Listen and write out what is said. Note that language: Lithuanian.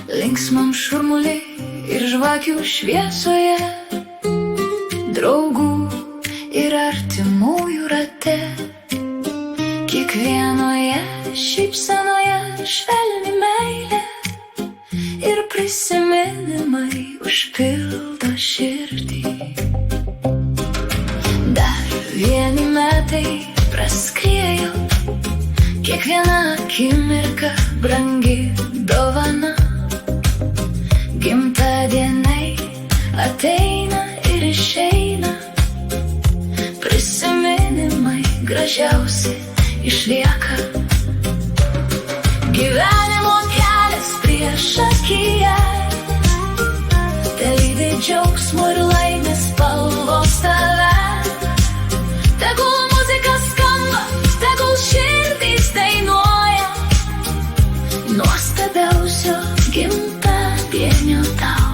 Linksmam šurmulį ir žvakių šviesoje, draugų ir artimųjų rate, kiekvienoje šypsenoje švelni meilė ir prisiminimai užpildo širdį. Dar vieni metai praskriejo, kiekviena akimirka brangi dovana. Gimtadieniai ateina ir išeina, prisiminimai gražiausi išlieka. Gyvenimo kelias priešakyje, telydi džiaugsmo ir laimės spalvos tave. Tegul muzika skamba, tegul širdys dainuoja nuostabiausio gimtadienio tau.